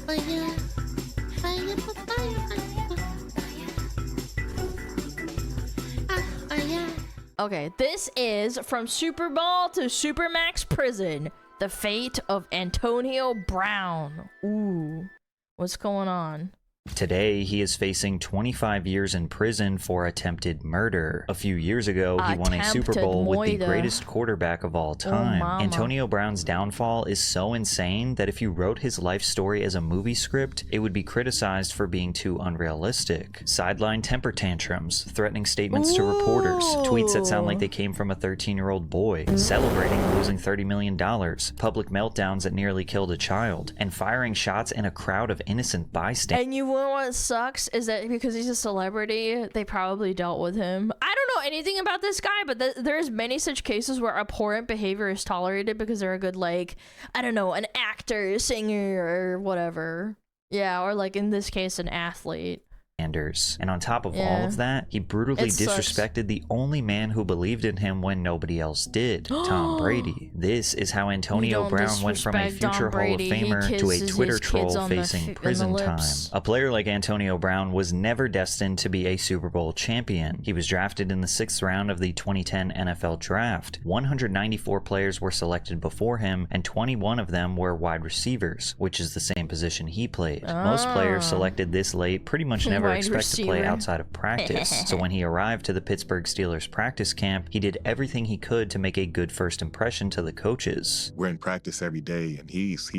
Fire, fire, fire. Okay, this is From Super Bowl to Supermax Prison, the fate of Antonio Brown. Ooh, what's going on? Today, he is facing 25 years in prison for attempted murder. A few years ago, he won a Super Bowl with the greatest quarterback of all time. Antonio Brown's downfall is so insane that if you wrote his life story as a movie script, it would be criticized for being too unrealistic. Sideline temper tantrums, threatening statements to reporters, tweets that sound like they came from a 13-year-old boy, celebrating losing $30 million, public meltdowns that nearly killed a child, and firing shots in a crowd of innocent bystanders. And you know what sucks is that because he's a celebrity, they probably dealt with him. I don't know anything about this guy, but there's many such cases where abhorrent behavior is tolerated because they're a good, like, I don't know, an actor, singer, or whatever. Yeah, or like in this case, an athlete. And on top of all of that, he brutally disrespected the only man who believed in him when nobody else did, Tom Brady. This is how Antonio Brown went from a future Hall of Famer to a Twitter troll facing prison time. A player like Antonio Brown was never destined to be a Super Bowl champion. He was drafted in the 6th round of the 2010 NFL Draft. 194 players were selected before him, and 21 of them were wide receivers, which is the same position he played. Most players selected this late pretty much never expect to play outside of practice. So when he arrived to the Pittsburgh Steelers practice camp, he did everything he could to make a good first impression to the coaches. We're in practice every day, and he's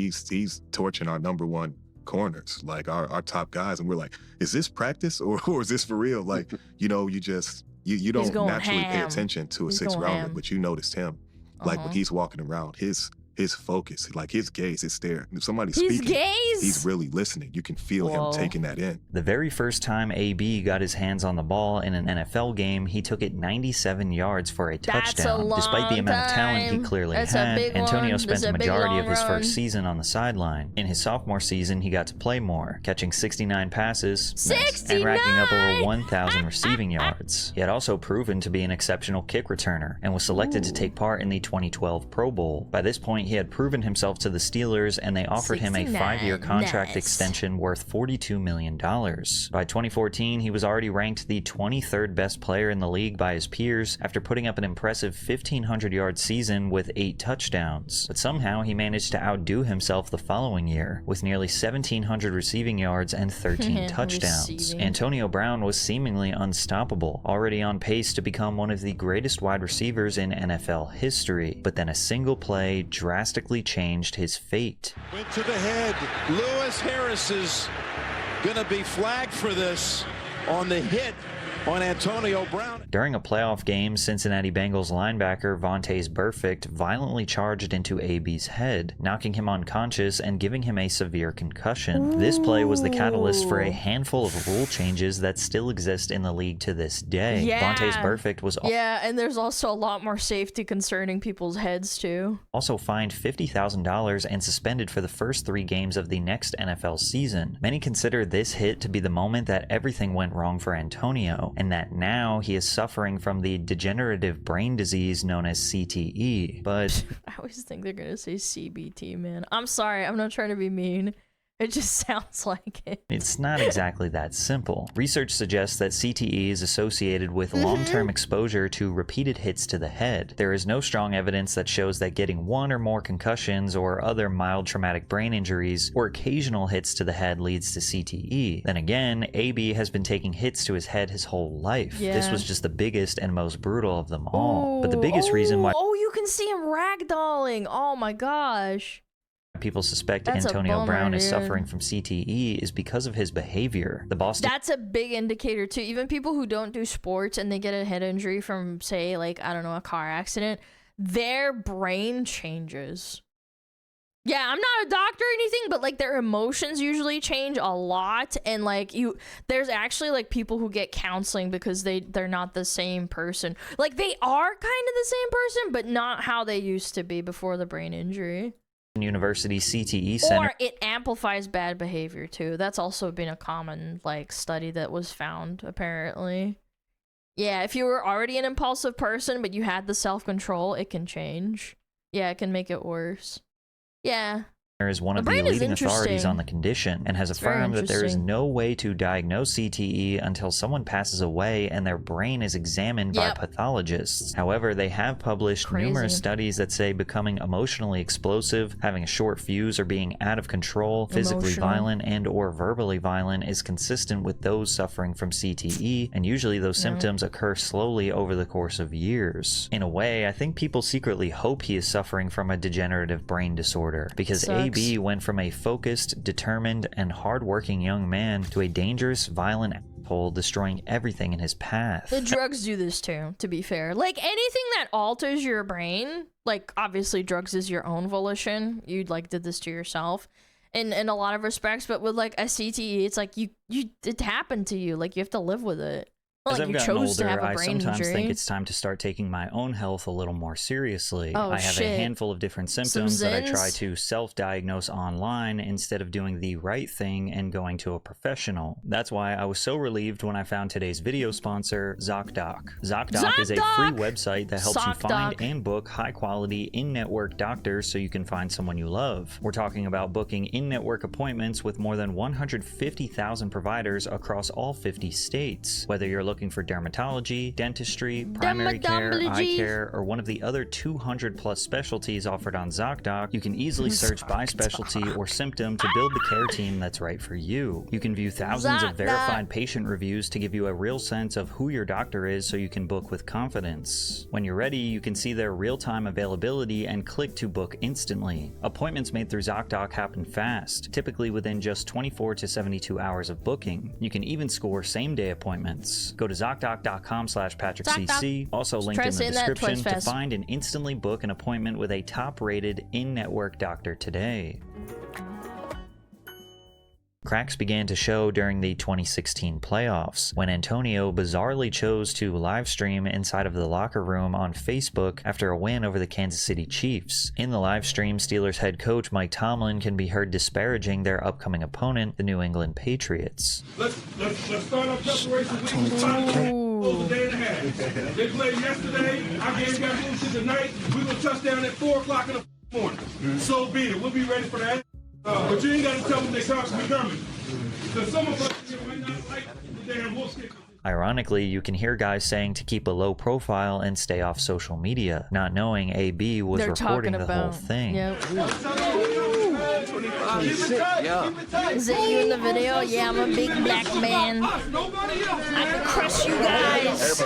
torching our #1 corners, like our top guys, and we're like, is this practice or is this for real? Like, you know, you don't naturally pay attention to a 6th rounder, but you noticed him. Like when he's walking around, his focus, like his gaze, his stare. If somebody's speaking, he's really listening. You can feel him taking that in. The very first time AB got his hands on the ball in an NFL game, he took it 97 yards for a touchdown. Despite the amount of talent he clearly had, Antonio spent the majority of his first season on the sideline. In his sophomore season, he got to play more, catching 69 passes and racking up over 1,000 receiving yards. He had also proven to be an exceptional kick returner and was selected to take part in the 2012 Pro Bowl. By this point, he had proven himself to the Steelers, and they offered him a 5-year contract extension worth $42 million. By 2014, he was already ranked the 23rd best player in the league by his peers after putting up an impressive 1,500-yard season with 8 touchdowns. But somehow he managed to outdo himself the following year with nearly 1,700 receiving yards and 13 touchdowns. Antonio Brown was seemingly unstoppable, already on pace to become one of the greatest wide receivers in NFL history. But then a single play drastically changed his fate. Went to the head. Lewis Harris is gonna be flagged for this on the hit on Antonio Brown. During a playoff game, Cincinnati Bengals linebacker Vontaze Burfict violently charged into AB's head, knocking him unconscious and giving him a severe concussion. This play was the catalyst for a handful of rule changes that still exist in the league to this day. Vontaze Burfict was and there's also a lot more safety concerning people's heads too. Also fined $50,000 and suspended for the first 3 games of the next NFL season. Many consider this hit to be the moment that everything went wrong for Antonio, and that now he is suffering from the degenerative brain disease known as CTE. But I always think they're gonna say CBT, man. I'm sorry, I'm not trying to be mean. It just sounds like it. It's not exactly that simple. Research suggests that CTE is associated with long-term exposure to repeated hits to the head. There is no strong evidence that shows that getting 1 or more concussions or other mild traumatic brain injuries or occasional hits to the head leads to CTE. Then again, AB has been taking hits to his head his whole life. This was just the biggest and most brutal of them all. But the biggest reason why— Oh, you can see him ragdolling. Oh my gosh. People suspect Antonio Brown is suffering from CTE is because of his behavior. That's a big indicator too. Even people who don't do sports and they get a head injury from, say, like, I don't know, a car accident, their brain changes. Yeah, I'm not a doctor or anything, but like their emotions usually change a lot, and like there's actually like people who get counseling because they're not the same person. Like they are kind of the same person, but not how they used to be before the brain injury. University CTE Center. Or it amplifies bad behavior too. That's also been a common like study that was found apparently. Yeah, if you were already an impulsive person but you had the self-control, it can change. Yeah, it can make it worse. Yeah, is one of the leading authorities on the condition and has affirmed that there is no way to diagnose CTE until someone passes away and their brain is examined by pathologists. However, they have published numerous studies that say becoming emotionally explosive, having a short fuse, or being out of control, physically violent, and or verbally violent is consistent with those suffering from CTE, and usually those symptoms occur slowly over the course of years. In a way, I think people secretly hope he is suffering from a degenerative brain disorder, because AB went from a focused, determined, and hard-working young man to a dangerous, violent asshole, destroying everything in his path. The drugs do this too, to be fair. Like, anything that alters your brain, like, obviously drugs is your own volition. You, like, did this to yourself in a lot of respects, but with, like, a CTE, it's like, it happened to you. Like, you have to live with it. As I've gotten older, I sometimes think it's time to start taking my own health a little more seriously. I have a handful of different symptoms that I try to self-diagnose online instead of doing the right thing and going to a professional. That's why I was so relieved when I found today's video sponsor, ZocDoc. ZocDoc is a free website that helps you find and book high-quality in-network doctors so you can find someone you love. We're talking about booking in-network appointments with more than 150,000 providers across all 50 states. Whether you're looking for dermatology, dentistry, primary care, eye care, or one of the other 200 plus specialties offered on ZocDoc, you can easily search by specialty or symptom to build the care team that's right for you. You can view thousands of verified patient reviews to give you a real sense of who your doctor is so you can book with confidence. When you're ready, you can see their real-time availability and click to book instantly. Appointments made through ZocDoc happen fast, typically within just 24 to 72 hours of booking. You can even score same-day appointments. Go to ZocDoc.com/PatrickCC, also linked in the description, to find and instantly book an appointment with a top-rated in-network doctor today. Cracks began to show during the 2016 playoffs, when Antonio bizarrely chose to livestream inside of the locker room on Facebook after a win over the Kansas City Chiefs. In the livestream, Steelers head coach Mike Tomlin can be heard disparaging their upcoming opponent, the New England Patriots. Let's start our preparation week with a day and a half. They played yesterday. Our game got moved to tonight. We're going to touch down at 4 o'clock in the morning. So be it. We'll be ready for that. But you ain't got to tell them they constantly coming. Because some of us might not like the damn wolf stick. Ironically, you can hear guys saying to keep a low profile and stay off social media, not knowing AB was recording the whole thing. Is it you in the video? Yeah, I'm a big black man. I can crush you guys.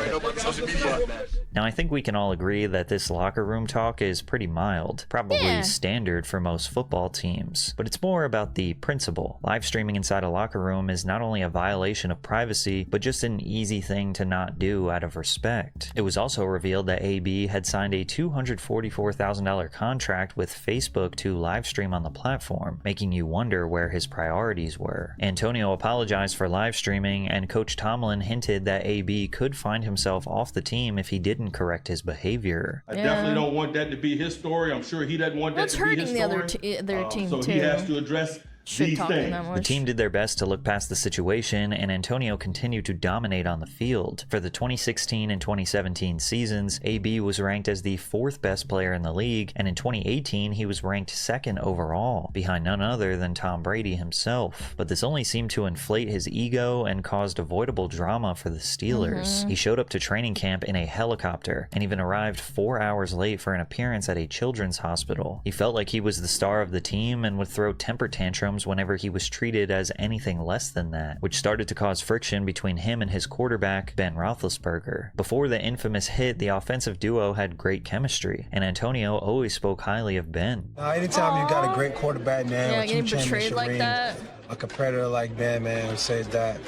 Now, I think we can all agree that this locker room talk is pretty mild, probably standard for most football teams, but it's more about the principle. Live streaming inside a locker room is not only a violation of privacy, but just an easy thing to not do out of respect. It was also revealed that AB had signed a $244,000 contract with Facebook to live stream on the platform, making you wonder where his priorities were. Antonio apologized for live streaming, and Coach Tomlin hinted that AB could find himself off the team if he didn't correct his behavior. I definitely don't want that to be his story. I'm sure he doesn't want that to be his story. That's hurting the other team so too. He has to address these things. The team did their best to look past the situation, and Antonio continued to dominate on the field. For the 2016 and 2017 seasons, AB was ranked as the 4th best player in the league, and in 2018 he was ranked 2nd overall, behind none other than Tom Brady himself. But this only seemed to inflate his ego and caused avoidable drama for the Steelers. He showed up to training camp in a helicopter, and even arrived 4 hours late for an appearance at a children's hospital. He felt like he was the star of the team and would throw temper tantrums whenever he was treated as anything less than that, which started to cause friction between him and his quarterback, Ben Roethlisberger. Before the infamous hit, the offensive duo had great chemistry, and Antonio always spoke highly of Ben. Anytime you got a great quarterback, man, getting betrayed like that, a competitor like Ben, man, who says that,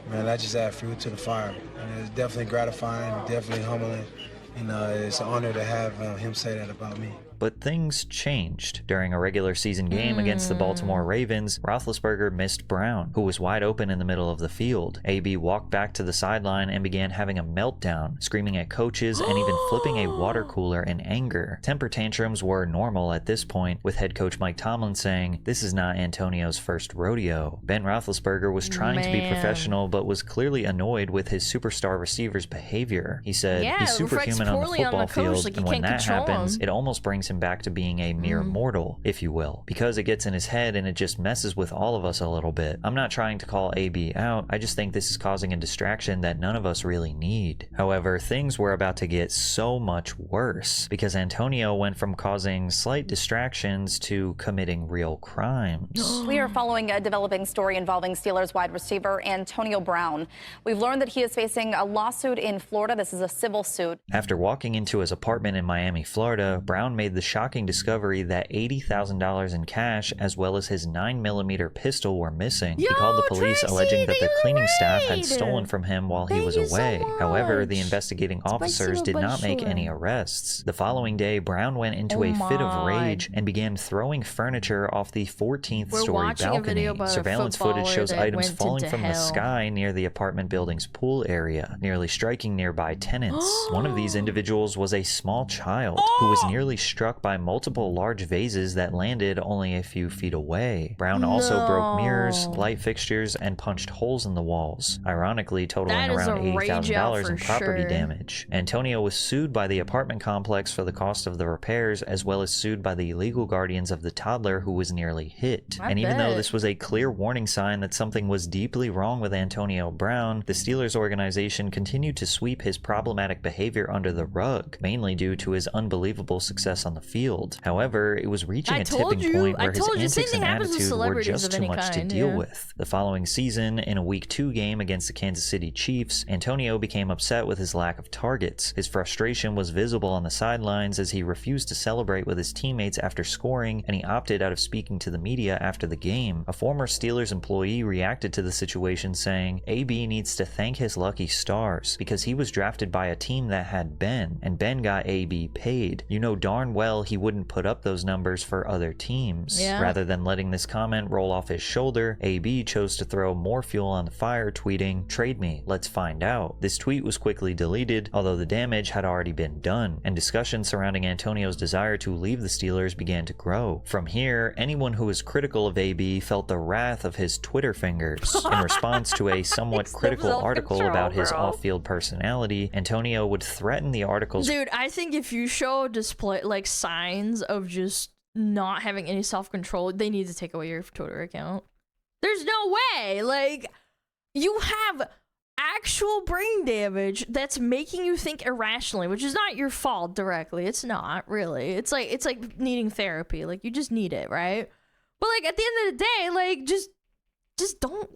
man, that just adds fuel to the fire. And it's definitely gratifying, definitely humbling, and it's an honor to have him say that about me. But things changed. During a regular season game against the Baltimore Ravens, Roethlisberger missed Brown, who was wide open in the middle of the field. AB walked back to the sideline and began having a meltdown, screaming at coaches and even flipping a water cooler in anger. Temper tantrums were normal at this point, with head coach Mike Tomlin saying, "This is not Antonio's first rodeo." Ben Roethlisberger was trying to be professional, but was clearly annoyed with his superstar receiver's behavior. He said, "He's superhuman on the football field, and when that happens, it almost brings him him back to being a mere mortal, if you will, because it gets in his head and it just messes with all of us a little bit. I'm not trying to call AB out, I just think this is causing a distraction that none of us really need. However, things were about to get so much worse, because Antonio went from causing slight distractions to committing real crimes. We are following a developing story involving Steelers wide receiver Antonio Brown. We've learned that he is facing a lawsuit in Florida. This is a civil suit. After walking into his apartment in Miami, Florida, Brown made the shocking discovery that $80,000 in cash as well as his 9mm pistol were missing. He called the police alleging that the cleaning staff had stolen from him while he was away. However, the investigating officers did not make any arrests. The following day, Brown went into a fit of rage and began throwing furniture off the 14th story balcony. Surveillance footage shows items falling from the sky near the apartment building's pool area, nearly striking nearby tenants. One of these individuals was a small child who was nearly struck by multiple large vases that landed only a few feet away. Brown also broke mirrors, light fixtures, and punched holes in the walls, ironically totaling around $80,000 in property damage. Antonio was sued by the apartment complex for the cost of the repairs, as well as sued by the legal guardians of the toddler who was nearly hit. And even though this was a clear warning sign that something was deeply wrong with Antonio Brown, the Steelers organization continued to sweep his problematic behavior under the rug, mainly due to his unbelievable success on the field. However, it was reaching a tipping point where his antics and attitude were just too much to deal with. The following season, in a Week 2 game against the Kansas City Chiefs, Antonio became upset with his lack of targets. His frustration was visible on the sidelines as he refused to celebrate with his teammates after scoring, and he opted out of speaking to the media after the game. A former Steelers employee reacted to the situation saying, AB needs to thank his lucky stars because he was drafted by a team that had Ben, and Ben got AB paid. You know darn well he wouldn't put up those numbers for other teams. Rather than letting this comment roll off his shoulder, AB chose to throw more fuel on the fire, tweeting, "Trade me, let's find out." This tweet was quickly deleted, although the damage had already been done, and discussions surrounding Antonio's desire to leave the Steelers began to grow. From here, anyone who was critical of AB felt the wrath of his Twitter fingers. In response to a somewhat critical article about his off-field personality, Antonio would threaten the article's— Dude, I think if you show display like signs of just not having any self-control, they need to take away your Twitter account. There's no way. Like, you have actual brain damage that's making you think irrationally, which is not your fault directly. It's not really. It's like needing therapy. Like, you just need it, right? But like at the end of the day, like just don't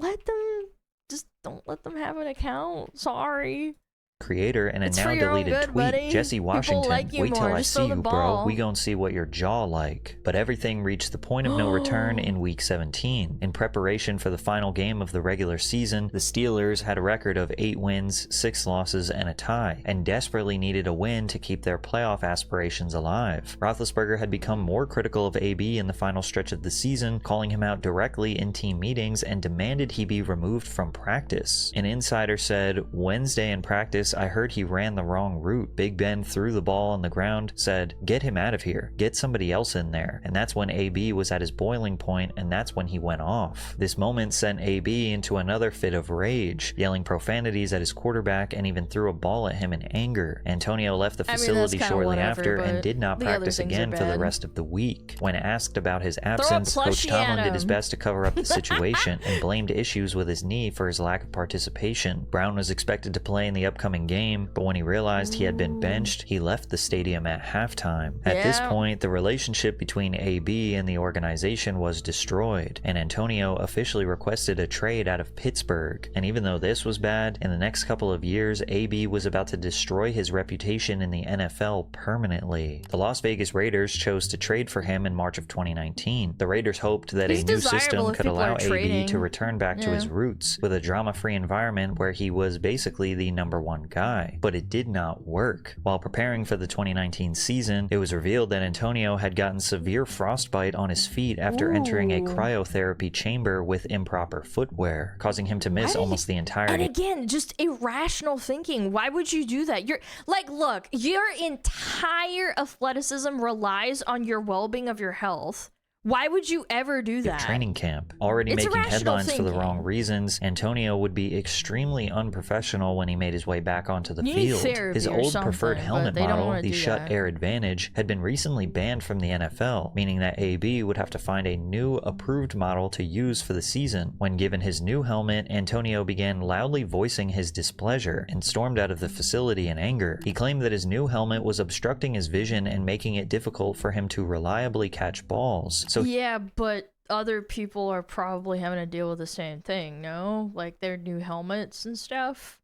let them have an account. Sorry. Creator in a now deleted tweet, buddy. Jesse Washington, like wait till I see you, bro. We gon' see what your jaw like. But everything reached the point of no return in Week 17. In preparation for the final game of the regular season, the Steelers had a record of 8 wins, 6 losses, and a tie, and desperately needed a win to keep their playoff aspirations alive. Roethlisberger had become more critical of AB in the final stretch of the season, calling him out directly in team meetings and demanded he be removed from practice. An insider said, Wednesday in practice, I heard he ran the wrong route. Big Ben threw the ball on the ground, said, get him out of here, get somebody else in there. And that's when AB was at his boiling point, and that's when he went off. This moment sent AB into another fit of rage, yelling profanities at his quarterback and even threw a ball at him in anger. Antonio left the facility shortly after and did not practice again for the rest of the week. When asked about his absence, Coach Tomlin did his best to cover up the situation and blamed issues with his knee for his lack of participation. Brown was expected to play in the upcoming game, but when he realized he had been benched, he left the stadium at halftime. At this point, the relationship between AB and the organization was destroyed, and Antonio officially requested a trade out of Pittsburgh. And even though this was bad, in the next couple of years, AB was about to destroy his reputation in the NFL permanently. The Las Vegas Raiders chose to trade for him in March of 2019. The Raiders hoped that a new system could allow AB to return back to his roots, with a drama-free environment where he was basically the #1 guy. But it did not work. While preparing for the 2019 season, it was revealed that Antonio had gotten severe frostbite on his feet after entering a cryotherapy chamber with improper footwear, causing him to miss almost the entirety. And again, just irrational thinking. Why would you do that? You're like, look, your entire athleticism relies on your well-being of your health. Why would you ever do that? Training camp. Already making headlines for the wrong reasons, Antonio would be extremely unprofessional when he made his way back onto the field. His old preferred helmet model, the Shut Air Advantage, had been recently banned from the NFL, meaning that AB would have to find a new approved model to use for the season. When given his new helmet, Antonio began loudly voicing his displeasure and stormed out of the facility in anger. He claimed that his new helmet was obstructing his vision and making it difficult for him to reliably catch balls. So yeah, but other people are probably having to deal with the same thing, no? Like their new helmets and stuff?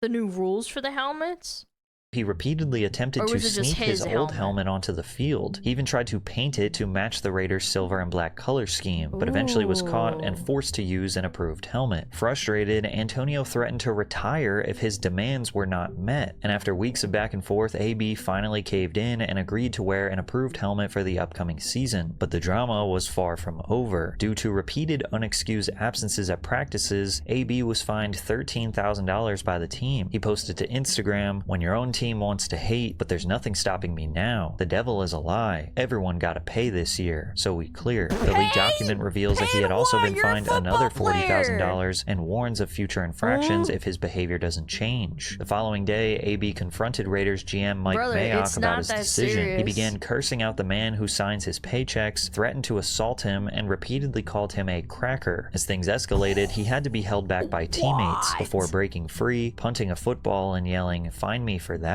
The new rules for the helmets? He repeatedly attempted to sneak his old helmet onto the field. He even tried to paint it to match the Raiders' silver and black color scheme, but eventually was caught and forced to use an approved helmet. Frustrated, Antonio threatened to retire if his demands were not met, and after weeks of back and forth, AB finally caved in and agreed to wear an approved helmet for the upcoming season. But the drama was far from over. Due to repeated unexcused absences at practices, AB was fined $13,000 by the team. He posted to Instagram, "When your own team wants to hate, but there's nothing stopping me now. The devil is a lie. Everyone gotta pay this year, so we clear." The leaked document reveals that he had also been fined another $40,000 and warns of future infractions if his behavior doesn't change. The following day, AB confronted Raiders GM Mike Mayock about his decision. He began cursing out the man who signs his paychecks, threatened to assault him, and repeatedly called him a cracker. As things escalated, he had to be held back by teammates before breaking free, punting a football, and yelling, "Find me for that."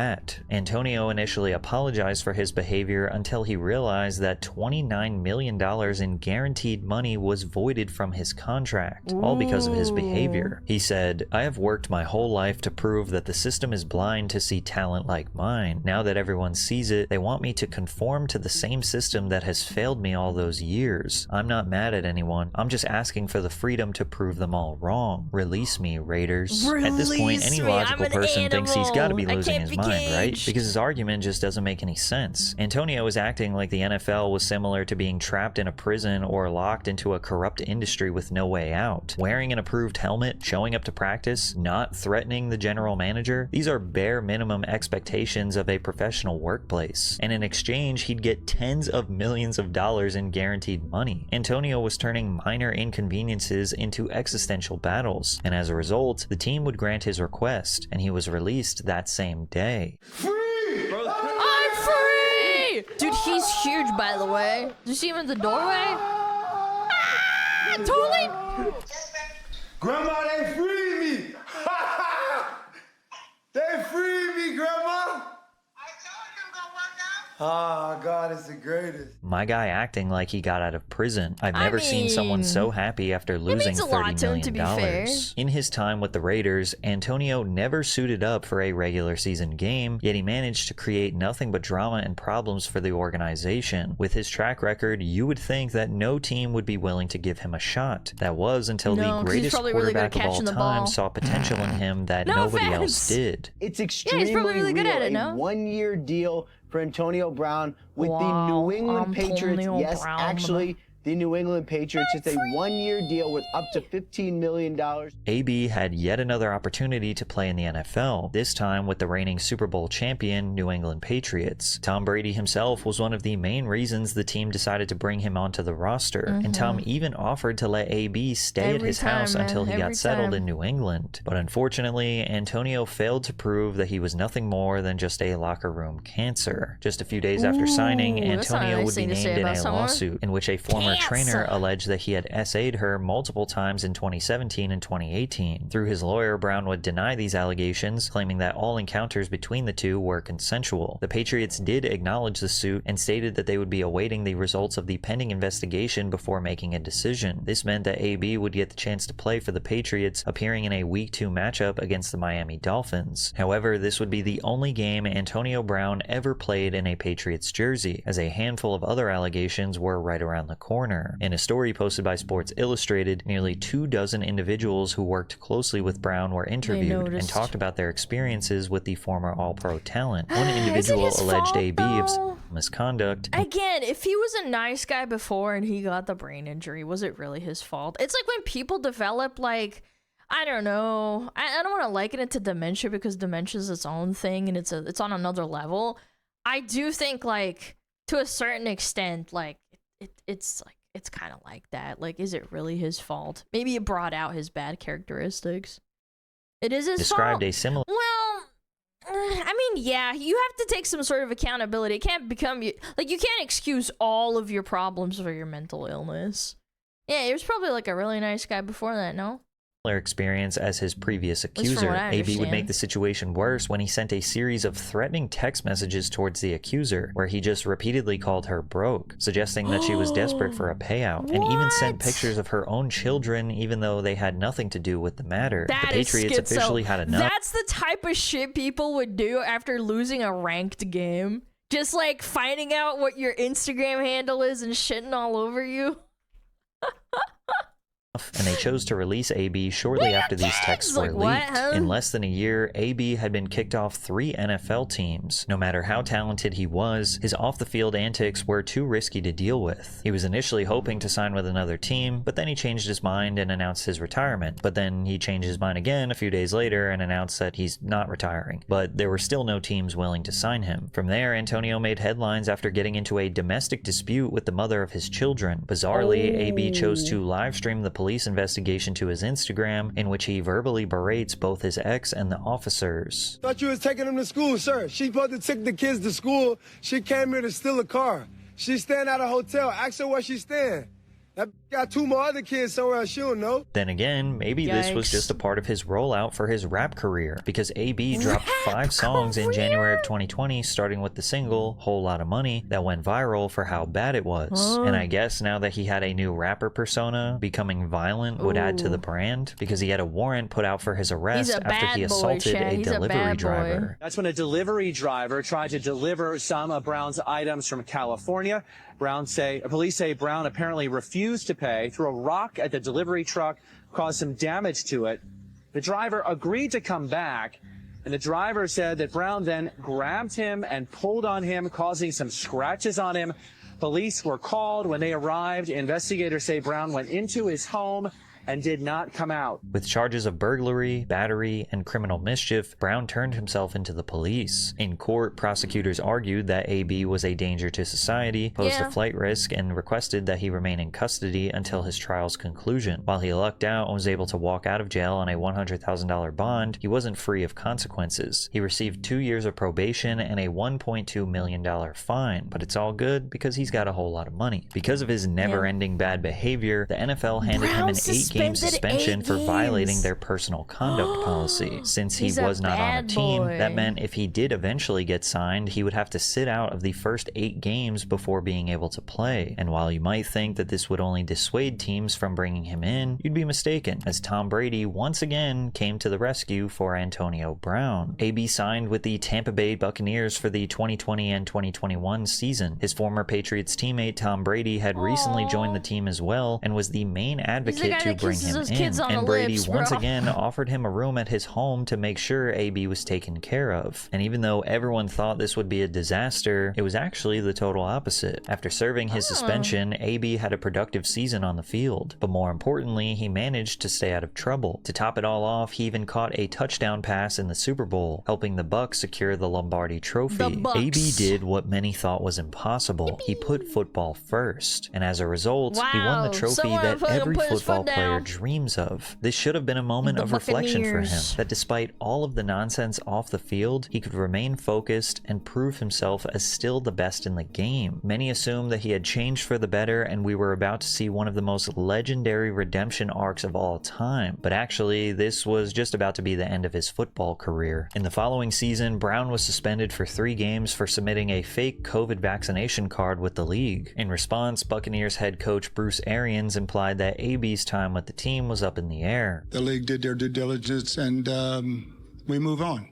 Antonio initially apologized for his behavior until he realized that $29 million in guaranteed money was voided from his contract, all because of his behavior. He said, "I have worked my whole life to prove that the system is blind to see talent like mine. Now that everyone sees it, they want me to conform to the same system that has failed me all those years. I'm not mad at anyone. I'm just asking for the freedom to prove them all wrong. Release me, Raiders." At this point, any logical person thinks he's got to be losing his mind, right? Because his argument just doesn't make any sense. Antonio is acting like the NFL was similar to being trapped in a prison or locked into a corrupt industry with no way out. Wearing an approved helmet, showing up to practice, not threatening the general manager, these are bare minimum expectations of a professional workplace. And in exchange, he'd get tens of millions of dollars in guaranteed money. Antonio was turning minor inconveniences into existential battles, and as a result, the team would grant his request, and he was released that same day. Free! I'm free! Dude, he's huge, by the way. Did you see him in the doorway? Ah, totally! Grandma, they freed me! They freed me, Grandma! Oh, God, it's the greatest. My guy acting like he got out of prison. I've never seen someone so happy after losing $30 million. In his time with the Raiders, Antonio never suited up for a regular season game, yet he managed to create nothing but drama and problems for the organization. With his track record, you would think that no team would be willing to give him a shot. That was until the greatest quarterback of all time saw potential in him that nobody else did. It's extremely real. A one-year deal for Antonio Brown with the New England Patriots. Yes, actually, the New England Patriots. It's a one-year deal with up to $15 million. AB had yet another opportunity to play in the NFL, this time with the reigning Super Bowl champion New England Patriots. Tom Brady himself was one of the main reasons the team decided to bring him onto the roster, and Tom even offered to let AB stay at his house until he got settled in New England. But unfortunately, Antonio failed to prove that he was nothing more than just a locker room cancer. Just a few days after signing, Antonio would be named in a lawsuit in which a former trainer alleged that he had SA'd her multiple times in 2017 and 2018. Through his lawyer, Brown would deny these allegations, claiming that all encounters between the two were consensual. The Patriots did acknowledge the suit and stated that they would be awaiting the results of the pending investigation before making a decision. This meant that AB would get the chance to play for the Patriots, appearing in a Week 2 matchup against the Miami Dolphins. However, this would be the only game Antonio Brown ever played in a Patriots jersey, as a handful of other allegations were right around the corner. In a story posted by Sports Illustrated, nearly 24 individuals who worked closely with Brown were interviewed and talked about their experiences with the former All-Pro talent. One individual alleged AB of misconduct. Again, if he was a nice guy before and he got the brain injury, was it really his fault? It's like when people develop, like, I don't know, I don't want to liken it to dementia because dementia is its own thing and it's on another level. I do think, like, to a certain extent, like, it's like it's kind of like that. Like, is it really his fault? Maybe it brought out his bad characteristics. It is his described fault. a similar. Well, I mean, yeah, you have to take some sort of accountability. It can't become you. Like, you can't excuse all of your problems for your mental illness. Yeah, he was probably like a really nice guy before that, no? Experience as his previous accuser. AB would make the situation worse when he sent a series of threatening text messages towards the accuser, where he just repeatedly called her broke, suggesting that she was desperate for a payout, and even sent pictures of her own children, even though they had nothing to do with the matter. The Patriots officially had enough. That's the type of shit people would do after losing a ranked game. Just like finding out what your Instagram handle is and shitting all over you. And they chose to release AB shortly after these texts were leaked. In less than a year, AB had been kicked off 3 NFL teams. No matter how talented he was, his off-the-field antics were too risky to deal with. He was initially hoping to sign with another team, but then he changed his mind and announced his retirement. But then he changed his mind again a few days later and announced that he's not retiring. But there were still no teams willing to sign him. From there, Antonio made headlines after getting into a domestic dispute with the mother of his children. Bizarrely, AB chose to live stream the police investigation to his Instagram, in which he verbally berates both his ex and the officers. Thought you was taking them to school, sir. She supposed to take the kids to school. She came here to steal a car. She's staying at a hotel. Ask her where she's staying. That got 2 more other kids somewhere else, she don't know. Then again, maybe this was just a part of his rollout for his rap career, because AB dropped 5 songs in January of 2020, starting with the single Whole Lot of Money that went viral for how bad it was. And I guess now that he had a new rapper persona, becoming violent would add to the brand, because he had a warrant put out for his arrest after he assaulted a delivery driver. That's when a delivery driver tried to deliver some of Brown's items from California. Police say Brown apparently refused to pay, threw a rock at the delivery truck, caused some damage to it. The driver agreed to come back, and the driver said that Brown then grabbed him and pulled on him, causing some scratches on him. Police were called. When they arrived, investigators say Brown went into his home and did not come out. With charges of burglary, battery, and criminal mischief, Brown turned himself into the police. In court, prosecutors argued that AB was a danger to society, posed a flight risk, and requested that he remain in custody until his trial's conclusion. While he lucked out and was able to walk out of jail on a $100,000 bond, he wasn't free of consequences. He received 2 years of probation and a $1.2 million fine, but it's all good because he's got a whole lot of money. Because of his never-ending bad behavior, the NFL handed him an 8-game suspension for violating their personal conduct policy. Since he was not on a team, that meant if he did eventually get signed, he would have to sit out of the first 8 games before being able to play. And while you might think that this would only dissuade teams from bringing him in, you'd be mistaken, as Tom Brady once again came to the rescue for Antonio Brown. AB signed with the Tampa Bay Buccaneers for the 2020 and 2021 season. His former Patriots teammate Tom Brady had recently joined the team as well and was the main advocate to bring him in, and Brady once again offered him a room at his home to make sure AB was taken care of. And even though everyone thought this would be a disaster, it was actually the total opposite. After serving his suspension, AB had a productive season on the field, but more importantly, he managed to stay out of trouble. To top it all off, he even caught a touchdown pass in the Super Bowl, helping the Bucs secure the Lombardi Trophy. AB did what many thought was impossible. He put football first, and as a result, he won the trophy that every football player dreams of. This should have been a moment of reflection for him, that despite all of the nonsense off the field, he could remain focused and prove himself as still the best in the game. Many assumed that he had changed for the better and we were about to see one of the most legendary redemption arcs of all time, but actually this was just about to be the end of his football career. In the following season, Brown was suspended for 3 games for submitting a fake COVID vaccination card with the league. In response, Buccaneers head coach Bruce Arians implied that AB's time with the team was up in the air. The league did their due diligence and we move on.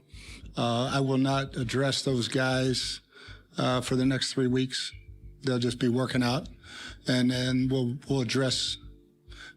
I will not address those guys for the next 3 weeks. They'll just be working out, and then we'll address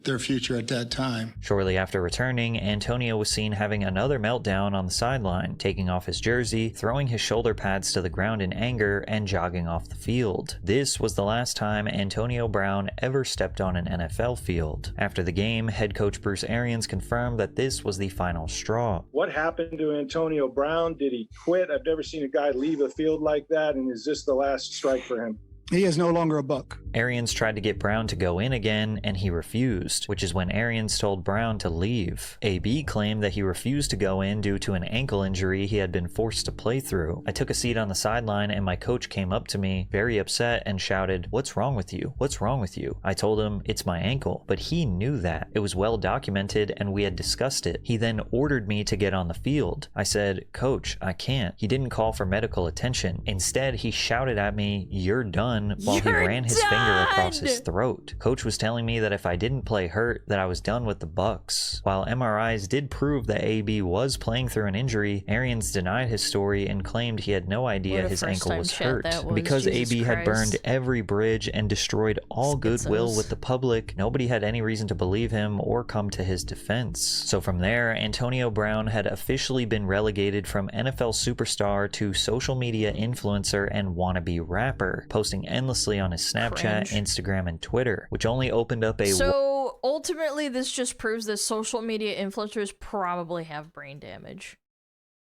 their future at that time. Shortly after returning, Antonio was seen having another meltdown on the sideline, taking off his jersey, throwing his shoulder pads to the ground in anger, and jogging off the field. This was the last time Antonio Brown ever stepped on an NFL field. After the game, head coach Bruce Arians confirmed that this was the final straw. What happened to Antonio Brown? Did he quit? I've never seen a guy leave a field like that, and is this the last strike for him? He is no longer a Buck. Arians tried to get Brown to go in again, and he refused, which is when Arians told Brown to leave. AB claimed that he refused to go in due to an ankle injury he had been forced to play through. I took a seat on the sideline, and my coach came up to me, very upset, and shouted, "What's wrong with you? What's wrong with you?" I told him, "It's my ankle." But he knew that. It was well documented, and we had discussed it. He then ordered me to get on the field. I said, "Coach, I can't." He didn't call for medical attention. Instead, he shouted at me, "You're done," while he ran his finger across his throat. Coach was telling me that if I didn't play hurt, that I was done with the Bucks. While MRIs did prove that AB was playing through an injury, Arians denied his story and claimed he had no idea his ankle was hurt. Because AB had burned every bridge and destroyed all goodwill with the public, nobody had any reason to believe him or come to his defense. So from there, Antonio Brown had officially been relegated from NFL superstar to social media influencer and wannabe rapper, posting endlessly on his Snapchat, Instagram, and Twitter, which only opened up a... So ultimately, this just proves that social media influencers probably have brain damage.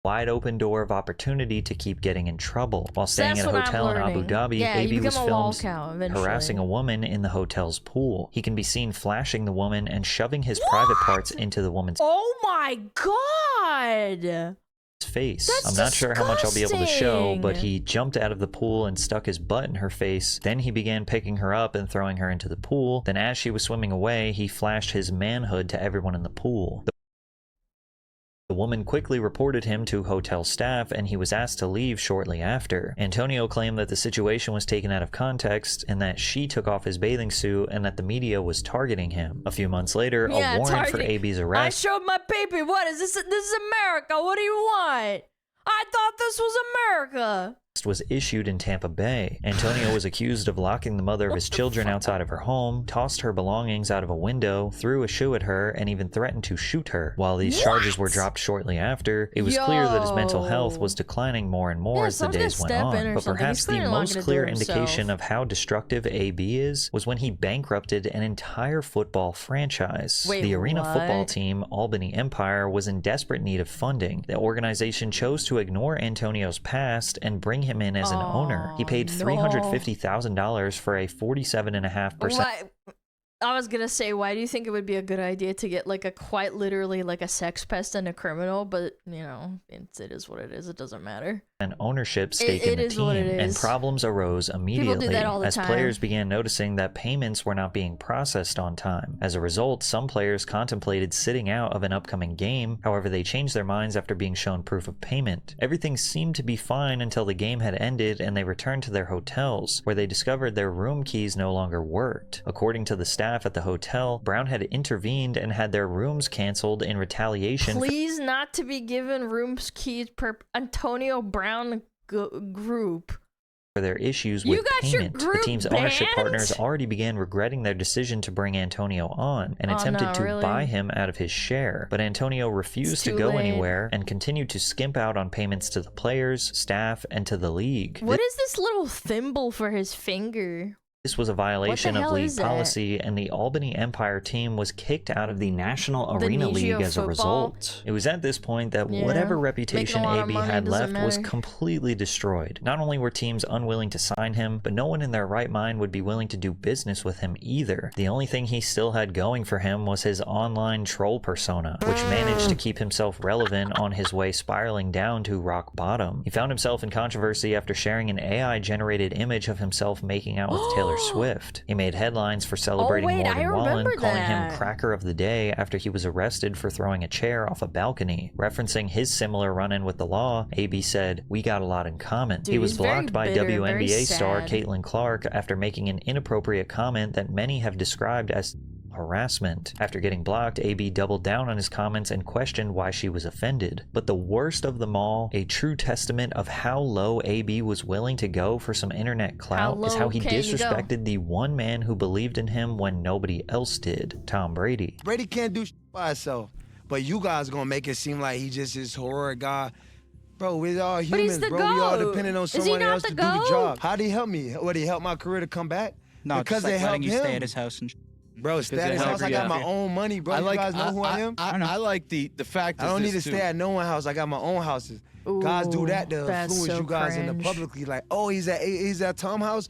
Wide open door of opportunity to keep getting in trouble. While staying at a hotel in Abu Dhabi, AB was filmed harassing a woman in the hotel's pool. He can be seen flashing the woman and shoving his private parts into the woman's... Oh my god! Face. I'm not sure how much I'll be able to show, but he jumped out of the pool and stuck his butt in her face. Then he began picking her up and throwing her into the pool. Then as she was swimming away, he flashed his manhood to everyone in the pool. The woman quickly reported him to hotel staff, and he was asked to leave shortly after. Antonio claimed that the situation was taken out of context and that she took off his bathing suit and that the media was targeting him. A few months later, a warrant for AB's arrest... I showed my baby. What is this? This is America. What do you want? I thought this was America. Was issued in Tampa Bay. Antonio was accused of locking the mother of his children outside of her home, tossed her belongings out of a window, threw a shoe at her, and even threatened to shoot her. While these charges were dropped shortly after, it was clear that his mental health was declining more and more as the days went on. But perhaps the most clear indication of how destructive AB is was when he bankrupted an entire football franchise. The arena football team, Albany Empire, was in desperate need of funding. The organization chose to ignore Antonio's past and bring him in as an owner. He paid $350,000 for a 47.5%. I was gonna say, why do you think it would be a good idea to get like a quite literally like a sex pest and a criminal? But you know, it is what it is. It doesn't matter. An ownership stake in the team, and problems arose immediately as players began noticing that payments were not being processed on time. As a result, some players contemplated sitting out of an upcoming game. However, they changed their minds after being shown proof of payment. Everything seemed to be fine until the game had ended and they returned to their hotels, where they discovered their room keys no longer worked. According to the staff at the hotel, Brown had intervened and had their rooms canceled in retaliation. Please not to be given rooms keys per Antonio Brown group. For their issues with payment. The team's ownership partners already began regretting their decision to bring Antonio on and attempted to buy him out of his share. But Antonio refused to go anywhere and continued to skimp out on payments to the players, staff, and to the league. What is this little thimble for his finger? This was a violation of league policy, and the Albany Empire team was kicked out of the National Arena League as a result. It was at this point that whatever reputation AB had left was completely destroyed. Not only were teams unwilling to sign him, but no one in their right mind would be willing to do business with him either. The only thing he still had going for him was his online troll persona, which managed to keep himself relevant on his way spiraling down to rock bottom. He found himself in controversy after sharing an AI-generated image of himself making out with Taylor Swift. He made headlines for celebrating Morgan Wallen, calling him Cracker of the Day after he was arrested for throwing a chair off a balcony. Referencing his similar run-in with the law, AB said, "We got a lot in common." He was blocked by WNBA star Caitlin Clark after making an inappropriate comment that many have described as harassment. After getting blocked, AB doubled down on his comments and questioned why she was offended. But the worst of them all, a true testament of how low AB was willing to go for some internet clout, is how he disrespected the one man who believed in him when nobody else did, Tom Brady. Brady can't do shit by himself, but you guys gonna make it seem like he just this horror guy. Bro, we're all humans, bro. We all depending on someone else to do the job. How'd he help me? Would he help my career to come back? No, because like they helped him. Stay at his house and bro, stay at his house. I got my own money, bro. You guys know who I am? I like the fact that I don't need to stay at no one house. I got my own houses. Guys do that to influence you guys in the publicly. Like, oh, he's at Tom house.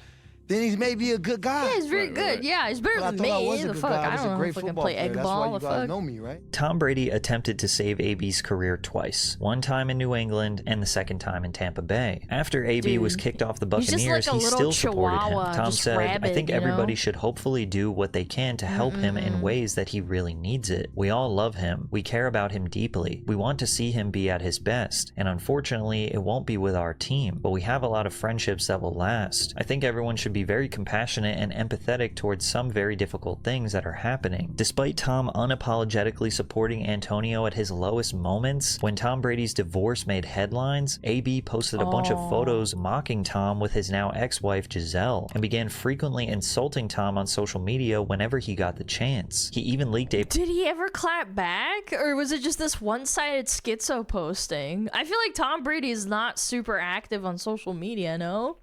then he's maybe a good guy. Yeah, he's very good. Yeah, he's better than me. The fuck? I don't know if I can play egg ball. That's why you guys know me, right? Tom Brady attempted to save AB's career twice. One time in New England and the second time in Tampa Bay. After AB was kicked off the Buccaneers, he still supported him. Tom said, I think everybody should hopefully do what they can to help him in ways that he really needs it. We all love him. We care about him deeply. We want to see him be at his best. And unfortunately, it won't be with our team. But we have a lot of friendships that will last. I think everyone should be very compassionate and empathetic towards some very difficult things that are happening. Despite Tom unapologetically supporting Antonio at his lowest moments, when Tom Brady's divorce made headlines, AB posted a bunch of photos mocking Tom with his now ex-wife Giselle, and began frequently insulting Tom on social media whenever he got the chance. He even leaked a— Did he ever clap back? Or was it just this one-sided schizo posting? I feel like Tom Brady is not super active on social media, no?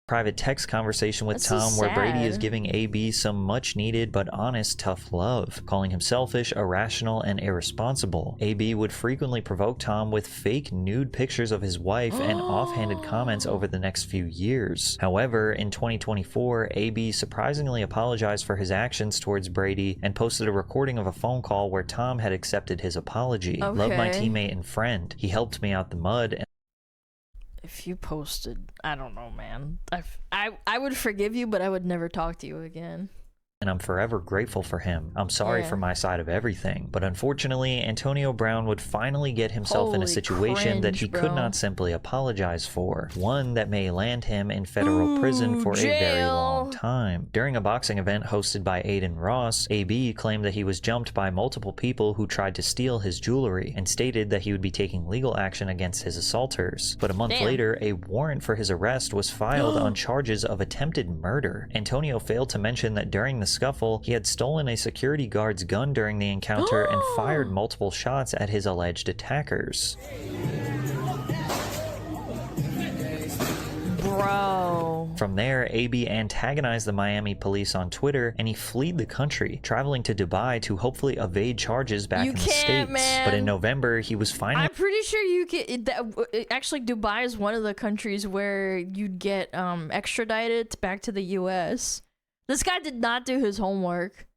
private text conversation with Tom where Brady is giving AB some much needed but honest tough love, calling him selfish, irrational, and irresponsible. AB would frequently provoke Tom with fake nude pictures of his wife and offhanded comments over the next few years. However, in 2024, AB surprisingly apologized for his actions towards Brady and posted a recording of a phone call where Tom had accepted his apology. Okay. Love my teammate and friend. He helped me out the mud. And if you posted, I don't know, man. I would forgive you, but I would never talk to you again. And I'm forever grateful for him. I'm sorry for my side of everything. But unfortunately, Antonio Brown would finally get himself in a situation that he could not simply apologize for. One that may land him in federal prison for a very long time. During a boxing event hosted by Aiden Ross, AB claimed that he was jumped by multiple people who tried to steal his jewelry and stated that he would be taking legal action against his assaulters. But a month later, a warrant for his arrest was filed on charges of attempted murder. Antonio failed to mention that during the scuffle, he had stolen a security guard's gun during the encounter and fired multiple shots at his alleged attackers. Bro. From there, AB antagonized the Miami police on Twitter, and he fled the country, traveling to Dubai to hopefully evade charges back in the States. Man. But in November, he was finally— I'm pretty sure you can— actually, Dubai is one of the countries where you'd get extradited back to the U.S. This guy did not do his homework.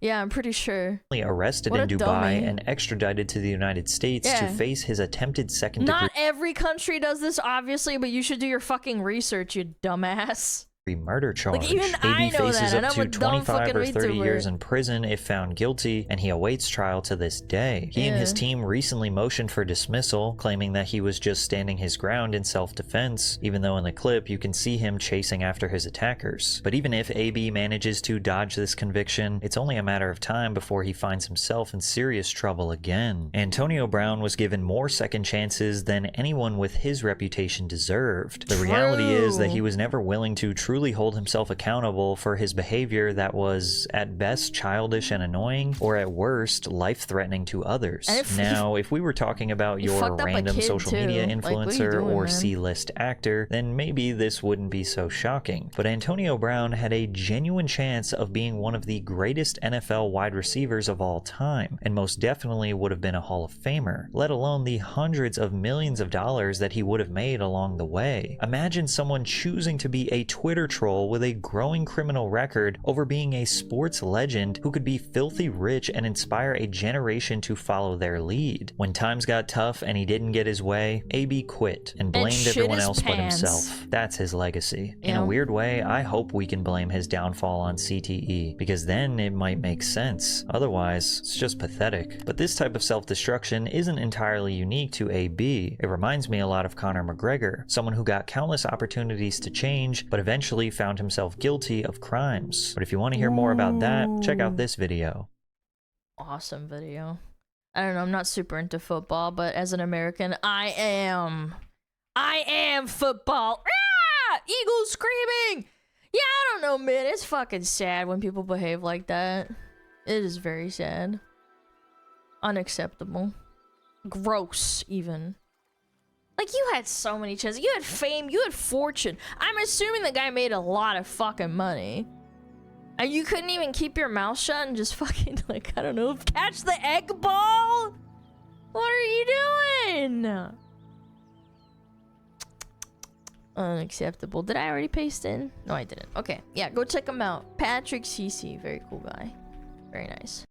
Yeah, I'm pretty sure. Arrested in Dubai and extradited to the United States to face his attempted second-degree— Not every country does this, obviously, but you should do your fucking research, you dumbass. murder charge. Like, even AB faces that, up to 25 or 30 years in prison if found guilty, and he awaits trial to this day. He and his team recently motioned for dismissal, claiming that he was just standing his ground in self-defense, even though in the clip you can see him chasing after his attackers. But even if AB manages to dodge this conviction, it's only a matter of time before he finds himself in serious trouble again. Antonio Brown was given more second chances than anyone with his reputation deserved. The reality is that he was never willing to truly hold himself accountable for his behavior that was at best childish and annoying, or at worst life-threatening to others. Now, if we were talking about your random social media influencer or C-list actor, then maybe this wouldn't be so shocking. But Antonio Brown had a genuine chance of being one of the greatest NFL wide receivers of all time, and most definitely would have been a Hall of Famer, let alone the hundreds of millions of dollars that he would have made along the way. Imagine someone choosing to be a Twitter troll with a growing criminal record over being a sports legend who could be filthy rich and inspire a generation to follow their lead. When times got tough and he didn't get his way, AB quit and blamed everyone else but himself. That's his legacy. In a weird way, I hope we can blame his downfall on CTE, because then it might make sense. Otherwise, it's just pathetic. But this type of self-destruction isn't entirely unique to AB. It reminds me a lot of Conor McGregor, someone who got countless opportunities to change, but eventually found himself guilty of crimes. But if you want to hear more about that, check out this video. Awesome video. I don't know, I'm not super into football, but as an American, I am football. Ah! Eagles screaming! Yeah, I don't know, man. It's fucking sad when people behave like that. It is very sad. Unacceptable. Gross, even. Like, you had so many chances. You had fame. You had fortune. I'm assuming the guy made a lot of fucking money. And you couldn't even keep your mouth shut and just fucking, like, I don't know, catch the egg ball? What are you doing? Unacceptable. Did I already paste in? No, I didn't. Okay. Yeah, go check him out. Patrick CC. Very cool guy. Very nice.